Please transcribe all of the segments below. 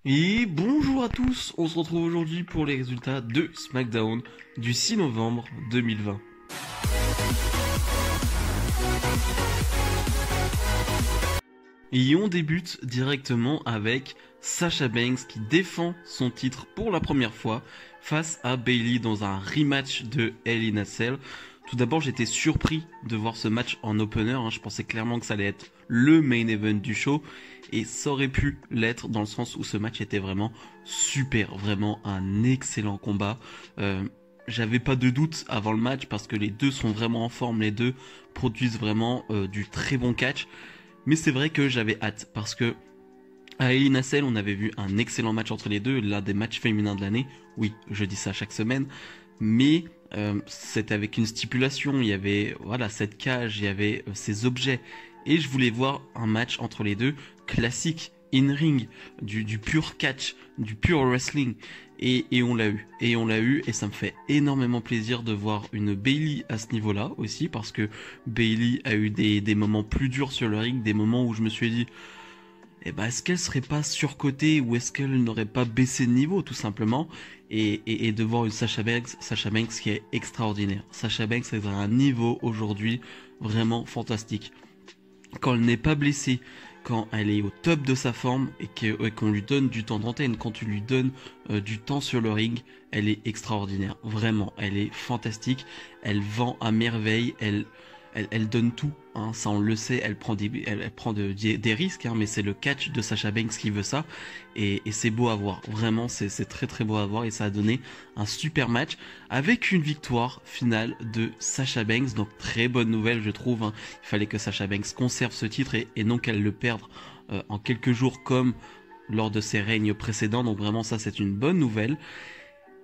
Et bonjour à tous, on se retrouve aujourd'hui pour les résultats de SmackDown du 6 novembre 2020. Et on débute directement avec Sasha Banks qui défend son titre pour la première fois face à Bayley dans un rematch de Hell in a Cell. Tout d'abord, j'étais surpris de voir ce match en opener. Je pensais clairement que ça allait être le main event du show. Et ça aurait pu l'être dans le sens où ce match était vraiment super. Vraiment un excellent combat. J'avais pas de doute avant le match parce que les deux sont vraiment en forme. Les deux produisent vraiment du très bon catch. Mais c'est vrai que j'avais hâte parce que à Hell in a Cell, on avait vu un excellent match entre les deux, l'un des matchs féminins de l'année. Oui, je dis ça chaque semaine. Mais c'était avec une stipulation, il y avait cette cage, il y avait ces objets. Et je voulais voir un match entre les deux classique, in-ring, du pur catch, du pur wrestling. Et on l'a eu. Et on l'a eu et ça me fait énormément plaisir de voir une Bayley à ce niveau-là aussi parce que Bayley a eu des moments plus durs sur le ring, des moments où je me suis dit est-ce qu'elle serait pas surcotée ou est-ce qu'elle n'aurait pas baissé de niveau tout simplement et de voir une Sasha Banks qui est extraordinaire. Sasha Banks est à un niveau aujourd'hui vraiment fantastique. Quand elle n'est pas blessée, quand elle est au top de sa forme et qu'on lui donne du temps d'antenne, quand tu lui donnes du temps sur le ring, elle est extraordinaire. Vraiment, elle est fantastique. Elle vend à merveille. Elle donne tout, ça on le sait, elle prend des risques, mais c'est le catch de Sasha Banks qui veut ça, et c'est beau à voir, vraiment c'est très très beau à voir, et ça a donné un super match, avec une victoire finale de Sasha Banks, donc très bonne nouvelle je trouve, il fallait que Sasha Banks conserve ce titre, et non qu'elle le perde en quelques jours comme lors de ses règnes précédents, donc vraiment ça c'est une bonne nouvelle.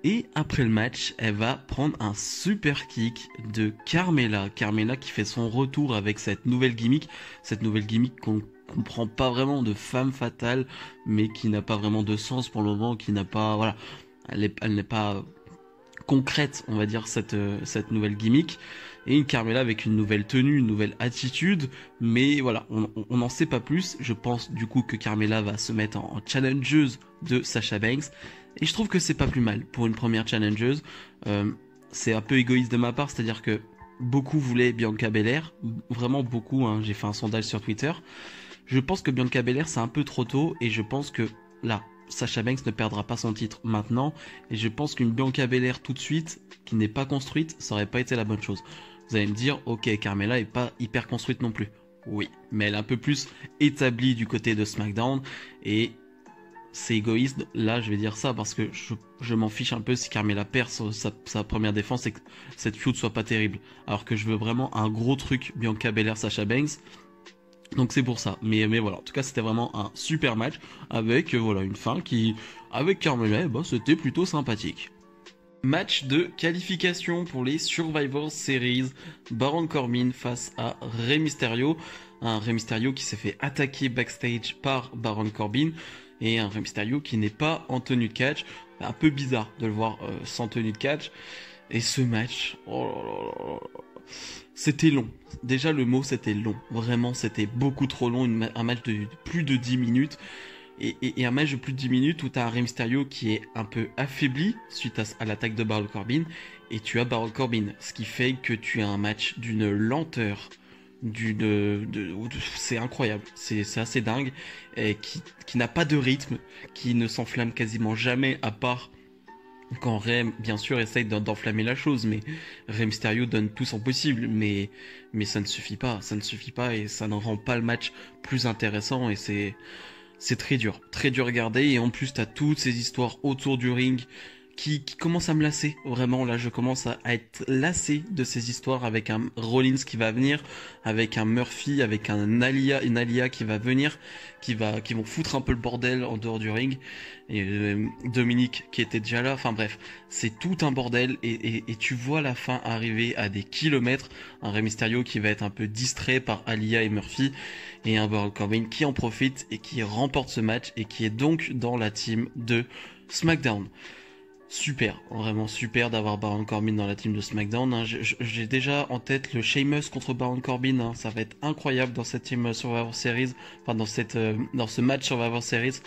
Et après le match, elle va prendre un super kick de Carmella. Carmella qui fait son retour avec cette nouvelle gimmick qu'on comprend pas vraiment, de femme fatale, mais qui n'a pas vraiment de sens pour le moment, qui n'a pas, elle n'est pas concrète, on va dire, cette nouvelle gimmick. Et une Carmella avec une nouvelle tenue, une nouvelle attitude, mais voilà, on n'en sait pas plus. Je pense du coup que Carmella va se mettre en challengeuse de Sasha Banks. Et je trouve que c'est pas plus mal pour une première challengeuse. C'est un peu égoïste de ma part, c'est-à-dire que beaucoup voulaient Bianca Belair, vraiment beaucoup, j'ai fait un sondage sur Twitter. Je pense que Bianca Belair c'est un peu trop tôt et je pense que là, Sasha Banks ne perdra pas son titre maintenant et je pense qu'une Bianca Belair tout de suite, qui n'est pas construite, ça aurait pas été la bonne chose. Vous allez me dire, ok, Carmella est pas hyper construite non plus. Oui, mais elle est un peu plus établie du côté de SmackDown et c'est égoïste, là je vais dire ça parce que je m'en fiche un peu si Carmella perd sa première défense et que cette feud soit pas terrible. Alors que je veux vraiment un gros truc Bianca Belair Sasha Banks. Donc c'est pour ça. Mais voilà, en tout cas c'était vraiment un super match avec une fin qui, avec Carmella, c'était plutôt sympathique. Match de qualification pour les Survivor Series. Baron Corbin face à Rey Mysterio. Un Rey Mysterio qui s'est fait attaquer backstage par Baron Corbin. Et un Rey Mysterio qui n'est pas en tenue de catch. Un peu bizarre de le voir sans tenue de catch. Et ce match, oh là là là là, c'était long. Déjà le mot c'était long. Vraiment c'était beaucoup trop long. Un match de plus de 10 minutes. Et un match de plus de 10 minutes où tu as un Rey Mysterio qui est un peu affaibli suite à l'attaque de Baron Corbin. Et tu as Baron Corbin. Ce qui fait que tu as un match d'une lenteur. C'est incroyable. C'est assez dingue. Et qui n'a pas de rythme. Qui ne s'enflamme quasiment jamais à part quand Rey, bien sûr, essaye d'enflammer la chose. Mais Rey Mysterio donne tout son possible. Mais ça ne suffit pas. Ça ne suffit pas et ça ne rend pas le match plus intéressant. Et c'est très dur à regarder et en plus t'as toutes ces histoires autour du ring qui commencent à me lasser. Vraiment là je commence à être lassé de ces histoires avec un Rollins qui va venir, avec un Murphy, avec une Alia qui va venir, qui vont foutre un peu le bordel en dehors du ring et Dominique qui était déjà là. Enfin bref, c'est tout un bordel et tu vois la fin arriver à des kilomètres. Un Rey Mysterio qui va être un peu distrait par Alia et Murphy et un Baron Corbin qui en profite et qui remporte ce match et qui est donc dans la team de SmackDown. Super, vraiment super d'avoir Baron Corbin dans la team de SmackDown. J'ai déjà en tête le Sheamus contre Baron Corbin. Ça va être incroyable dans cette team Survivor Series, enfin dans ce match Survivor Series.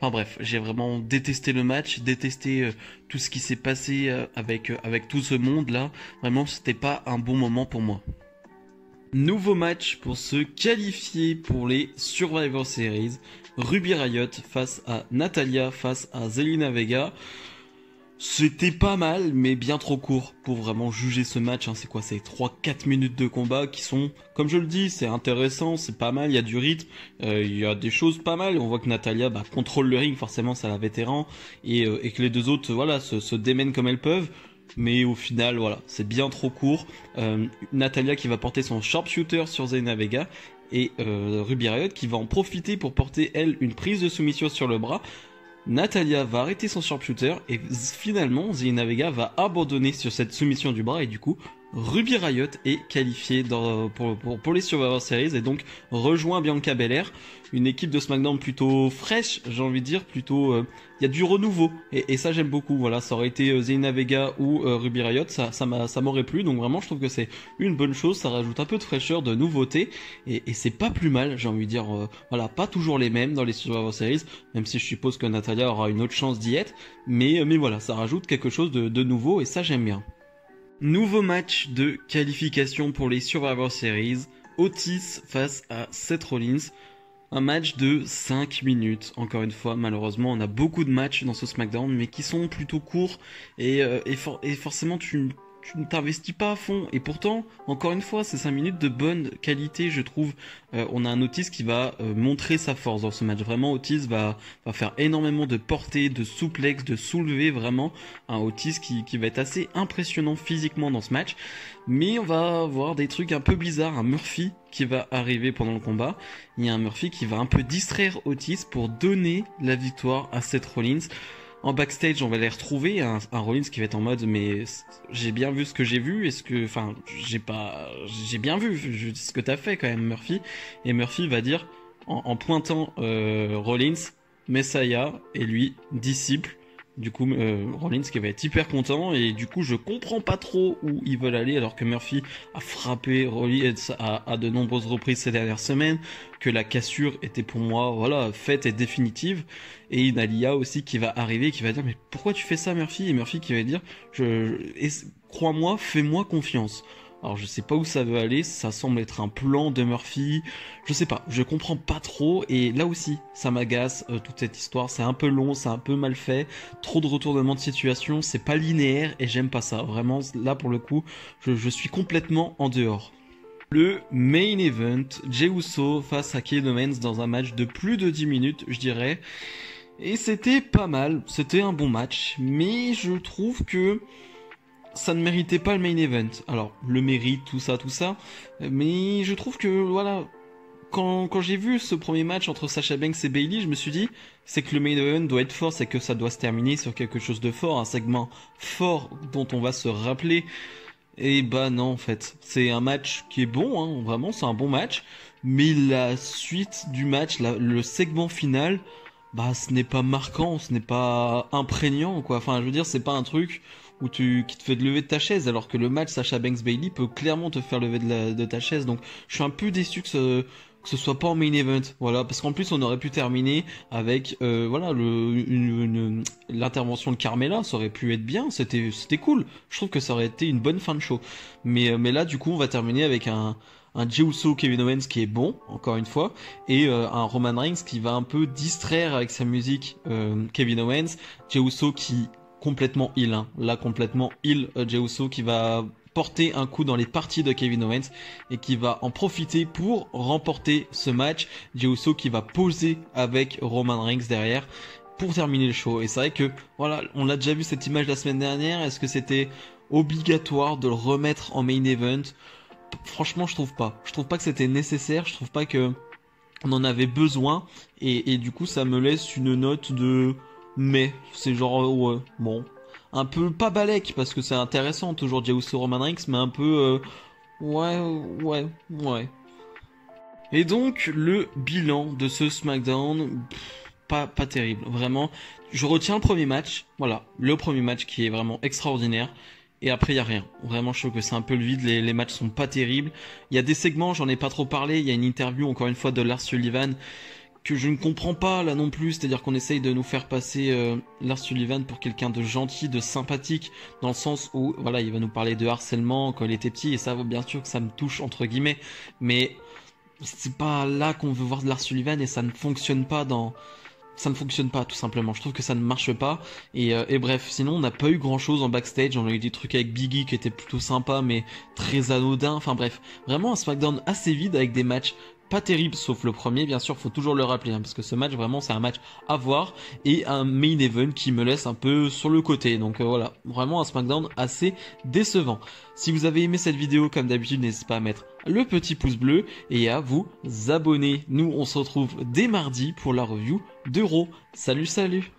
Enfin bref, j'ai vraiment détesté le match, détesté tout ce qui s'est passé avec tout ce monde-là. Vraiment, c'était pas un bon moment pour moi. Nouveau match pour se qualifier pour les Survivor Series. Ruby Riott face à Natalya, face à Zelina Vega. C'était pas mal, mais bien trop court pour vraiment juger ce match. Hein. C'est quoi? C'est 3-4 minutes de combat qui sont, comme je le dis, c'est intéressant, c'est pas mal, il y a du rythme, il y a des choses pas mal. On voit que Natalya contrôle le ring, forcément c'est la vétéran, et que les deux autres voilà, se démènent comme elles peuvent. Mais au final, voilà, c'est bien trop court. Natalya qui va porter son sharpshooter sur Zelina Vega, et Ruby Riott qui va en profiter pour porter, elle, une prise de soumission sur le bras. Natalya va arrêter son sharpshooter et finalement Zelina Vega va abandonner sur cette soumission du bras et du coup Ruby Riott est qualifiée pour les Survivor Series et donc rejoint Bianca Belair, une équipe de SmackDown plutôt fraîche, j'ai envie de dire, plutôt il y a du renouveau et ça j'aime beaucoup. Voilà, ça aurait été Zelina Vega ou Ruby Riott, ça m'aurait plu, donc vraiment je trouve que c'est une bonne chose, ça rajoute un peu de fraîcheur, de nouveauté et c'est pas plus mal, j'ai envie de dire. Voilà, pas toujours les mêmes dans les Survivor Series, même si je suppose que Natalya aura une autre chance d'y être, mais voilà, ça rajoute quelque chose de nouveau et ça j'aime bien. Nouveau match de qualification pour les Survivor Series, Otis face à Seth Rollins. Un match de 5 minutes. Encore une fois, malheureusement, on a beaucoup de matchs dans ce SmackDown, mais qui sont plutôt courts et forcément tu ne t'investis pas à fond. Et pourtant, encore une fois, c'est 5 minutes de bonne qualité, je trouve. On a un Otis qui va montrer sa force dans ce match. Vraiment, Otis va faire énormément de portées, de souplex, de soulever. Vraiment, un Otis qui va être assez impressionnant physiquement dans ce match. Mais on va avoir des trucs un peu bizarres. Un Murphy qui va arriver pendant le combat. Il y a un Murphy qui va un peu distraire Otis pour donner la victoire à Seth Rollins. En backstage, on va les retrouver, un Rollins qui va être en mode mais j'ai bien vu ce que j'ai vu, j'ai bien vu ce que t'as fait quand même Murphy, et Murphy va dire en pointant Rollins, Messiah, et lui disciple. Du coup, Rollins qui va être hyper content, et du coup je comprends pas trop où ils veulent aller alors que Murphy a frappé Rollins à de nombreuses reprises ces dernières semaines, que la cassure était pour moi voilà faite et définitive, et une Aliyah aussi qui va arriver qui va dire mais pourquoi tu fais ça Murphy, et Murphy qui va dire crois-moi, fais-moi confiance. Alors je sais pas où ça veut aller, ça semble être un plan de Murphy, je sais pas, je comprends pas trop, et là aussi ça m'agace toute cette histoire, c'est un peu long, c'est un peu mal fait, trop de retournements de situation, c'est pas linéaire et j'aime pas ça, vraiment là pour le coup je suis complètement en dehors. Le main event, Jey Uso face à Kevin Owens dans un match de plus de 10 minutes je dirais, et c'était pas mal, c'était un bon match, mais je trouve que ça ne méritait pas le main event. Alors, le mérite, tout ça, mais je trouve que, voilà, quand j'ai vu ce premier match entre Sasha Banks et Bayley, je me suis dit, c'est que le main event doit être fort, c'est que ça doit se terminer sur quelque chose de fort, un segment fort dont on va se rappeler. Et bah non, en fait, c'est un match qui est bon, hein, vraiment, c'est un bon match, mais la suite du match, le segment final, bah ce n'est pas marquant, ce n'est pas imprégnant, quoi. Enfin, je veux dire, c'est pas un truc qui te fait lever de ta chaise, alors que le match Sasha Banks Bayley peut clairement te faire lever de ta chaise. Donc je suis un peu déçu que ce soit pas en main event, voilà, parce qu'en plus on aurait pu terminer avec voilà l'intervention de Carmella, ça aurait pu être bien, c'était cool. Je trouve que ça aurait été une bonne fin de show. Mais là du coup on va terminer avec un Jey Uso Kevin Owens qui est bon, encore une fois, et un Roman Reigns qui va un peu distraire avec sa musique Kevin Owens. Jey Uso qui complètement heal, hein. Là complètement heal, Jey Uso qui va porter un coup dans les parties de Kevin Owens et qui va en profiter pour remporter ce match. Jey Uso qui va poser avec Roman Reigns derrière pour terminer le show. Et c'est vrai que voilà, on a déjà vu cette image la semaine dernière. Est-ce que c'était obligatoire de le remettre en main event? Franchement, je trouve pas. Je trouve pas que c'était nécessaire. Je trouve pas que on en avait besoin. Et du coup, ça me laisse une note de mais. C'est genre ouais, bon, un peu pas balèque parce que c'est intéressant toujours Jey Uso Roman Reigns, mais un peu ouais. Et donc le bilan de ce SmackDown, pas terrible, vraiment. Je retiens le premier match, voilà, le premier match qui est vraiment extraordinaire. Et après il y a rien. Vraiment je trouve que c'est un peu le vide, les matchs sont pas terribles. Il y a des segments, j'en ai pas trop parlé, il y a une interview encore une fois de Lars Sullivan que je ne comprends pas là non plus, c'est-à-dire qu'on essaye de nous faire passer Lars Sullivan pour quelqu'un de gentil, de sympathique, dans le sens où voilà, il va nous parler de harcèlement quand il était petit, et ça bien sûr que ça me touche entre guillemets, mais c'est pas là qu'on veut voir de Lars Sullivan et ça ne fonctionne pas ça ne fonctionne pas tout simplement, je trouve que ça ne marche pas et bref, sinon on n'a pas eu grand chose en backstage, on a eu des trucs avec Biggie qui étaient plutôt sympas mais très anodins, enfin bref, vraiment un SmackDown assez vide avec des matchs pas terrible, sauf le premier, bien sûr, faut toujours le rappeler, hein, parce que ce match, vraiment, c'est un match à voir, et un main event qui me laisse un peu sur le côté. Donc voilà, vraiment un SmackDown assez décevant. Si vous avez aimé cette vidéo, comme d'habitude, n'hésitez pas à mettre le petit pouce bleu et à vous abonner. Nous, on se retrouve dès mardi pour la review d'Euro. Salut, salut!